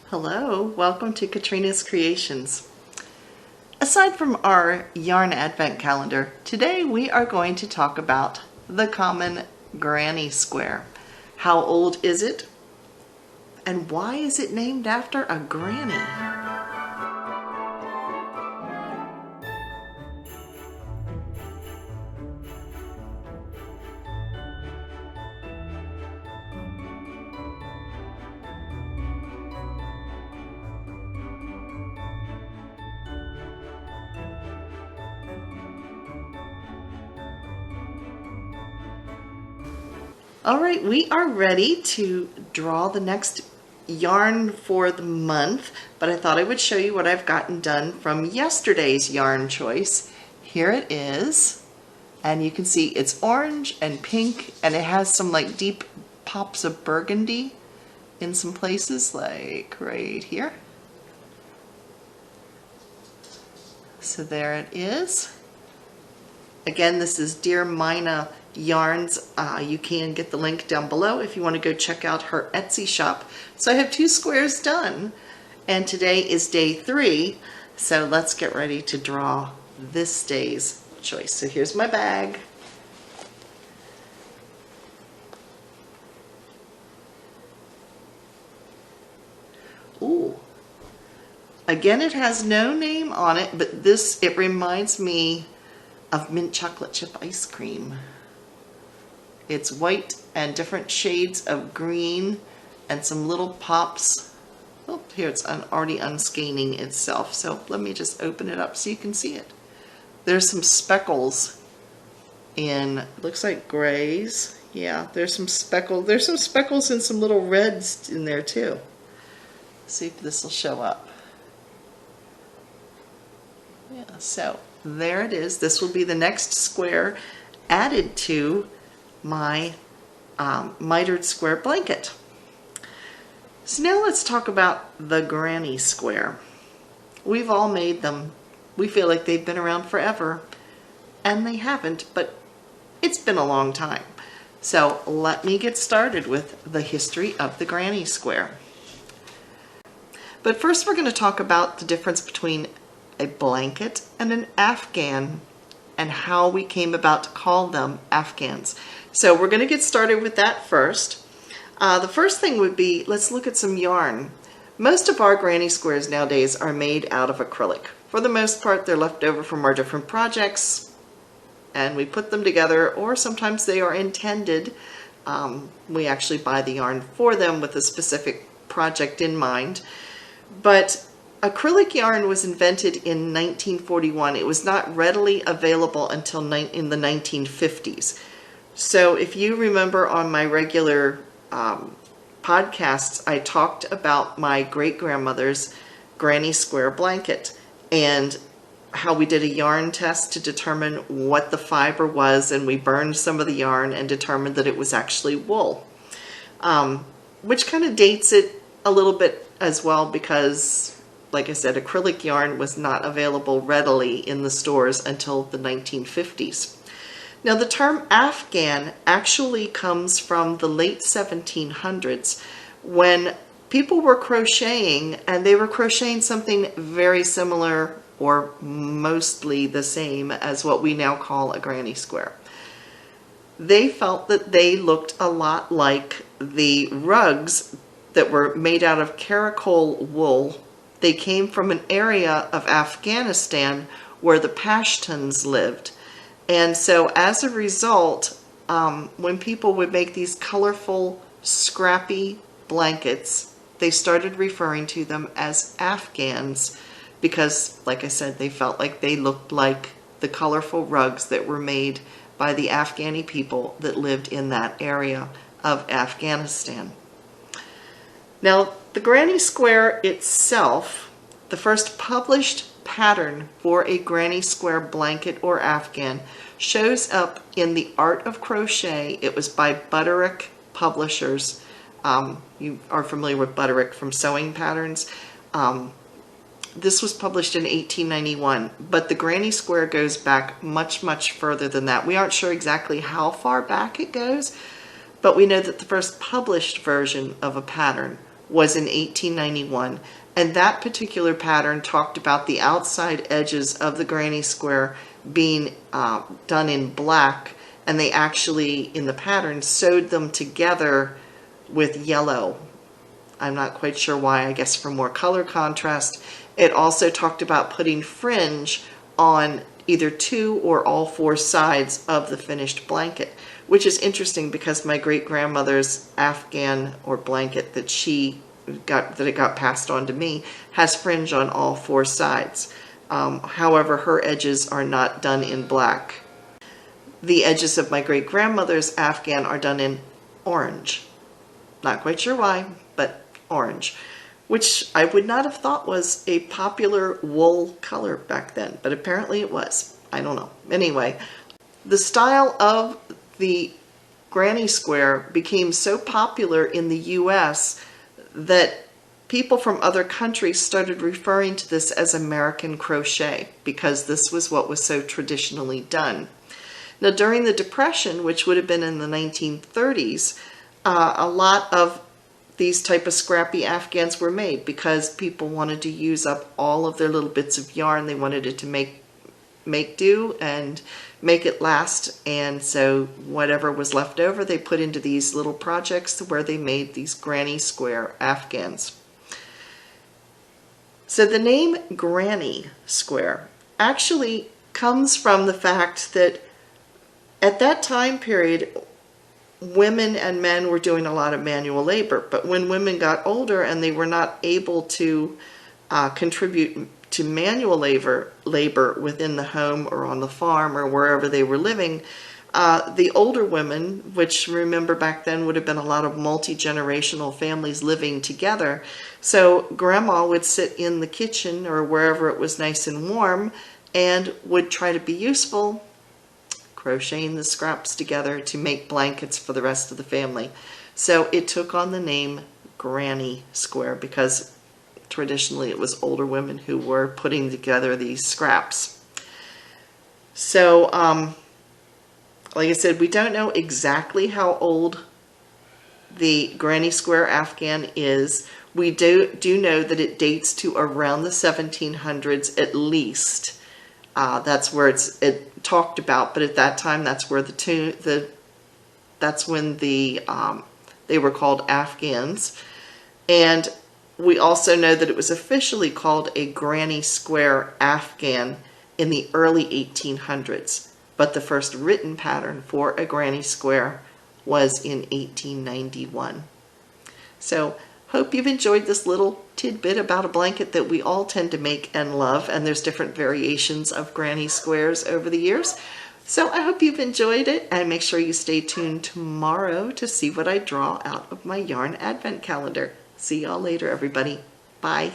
Hello, welcome to Katrina's Creations. Aside from our yarn advent calendar, today we are going to talk about the common granny square. How old is it? And why is it named after a granny? All right, we are ready to draw the next yarn for the month, but I thought I would show you what I've gotten done from yesterday's yarn choice. Here it is, and you can see it's orange and pink, and it has some like deep pops of burgundy in some places, like right here. So there it is. Again, this is Dear Myna Yarns. You can get the link down below if you want to go check out her Etsy shop. So I have 2 squares done, and today is day 3. So let's get ready to draw this day's choice. So here's my bag. Ooh. Again, it has no name on it, but it reminds me of mint chocolate chip ice cream. It's white and different shades of green and some little pops. Oh, here it's already unskeinin itself. So let me just open it up so you can see it. There's some speckles in, looks like grays. Yeah, there's some speckles and some little reds in there too. See if this will show up. Yeah, so there it is. This will be the next square added to my mitered square blanket. So now let's talk about the granny square. We've all made them. We feel like they've been around forever, and they haven't, but it's been a long time. So let me get started with the history of the granny square. But first we're going to talk about the difference between a blanket and an afghan and how we came about to call them afghans. So we're going to get started with that first. The first thing would be, let's look at some yarn. Most of our granny squares nowadays are made out of acrylic. For the most part, they're left over from our different projects, and we put them together, or sometimes they are intended. We actually buy the yarn for them with a specific project in mind. But acrylic yarn was invented in 1941. It was not readily available until in the 1950s. So if you remember on my regular podcasts, I talked about my great-grandmother's granny square blanket and how we did a yarn test to determine what the fiber was, and we burned some of the yarn and determined that it was actually wool, which kind of dates it a little bit as well because, like I said, acrylic yarn was not available readily in the stores until the 1950s. Now the term afghan actually comes from the late 1700s when people were crocheting, and they were crocheting something very similar or mostly the same as what we now call a granny square. They felt that they looked a lot like the rugs that were made out of caracol wool. They came from an area of Afghanistan where the Pashtuns lived. And so as a result, when people would make these colorful, scrappy blankets, they started referring to them as Afghans because, like I said, they felt like they looked like the colorful rugs that were made by the Afghani people that lived in that area of Afghanistan. Now, the granny square itself, the first published pattern for a granny square blanket or afghan, shows up in the Art of Crochet. It was by Butterick Publishers. You are familiar with Butterick from Sewing Patterns. This was published in 1891, but the granny square goes back much, much further than that. We aren't sure exactly how far back it goes, but we know that the first published version of a pattern was in 1891. And that particular pattern talked about the outside edges of the granny square being done in black, and they actually, in the pattern, sewed them together with yellow. I'm not quite sure why, I guess for more color contrast. It also talked about putting fringe on either 2 or all 4 sides of the finished blanket, which is interesting because my great-grandmother's Afghan or blanket that it got passed on to me has fringe on all 4 sides. However, her edges are not done in black. The edges of my great-grandmother's Afghan are done in orange. Not quite sure why, but orange, which I would not have thought was a popular wool color back then, but apparently it was. I don't know. Anyway, the style of the granny square became so popular in the US that people from other countries started referring to this as American crochet because this was what was so traditionally done. Now, during the Depression, which would have been in the 1930s, a lot of these type of scrappy Afghans were made because people wanted to use up all of their little bits of yarn. They wanted it to make do and make it last, and so whatever was left over they put into these little projects where they made these granny square Afghans. So the name granny square actually comes from the fact that at that time period women and men were doing a lot of manual labor, but when women got older and they were not able to contribute to manual labor within the home or on the farm or wherever they were living, the older women, which remember back then would have been a lot of multi-generational families living together, so grandma would sit in the kitchen or wherever it was nice and warm and would try to be useful, crocheting the scraps together to make blankets for the rest of the family. So it took on the name granny square because traditionally it was older women who were putting together these scraps. So like I said, we don't know exactly how old the granny square Afghan is. We do know that it dates to around the 1700s at least. That's where it talked about, but at that time that's where that's when they were called Afghans. And we also know that it was officially called a granny square Afghan in the early 1800s, but the first written pattern for a granny square was in 1891. So hope you've enjoyed this little tidbit about a blanket that we all tend to make and love, and there's different variations of granny squares over the years. So I hope you've enjoyed it, and make sure you stay tuned tomorrow to see what I draw out of my yarn advent calendar. See y'all later, everybody. Bye.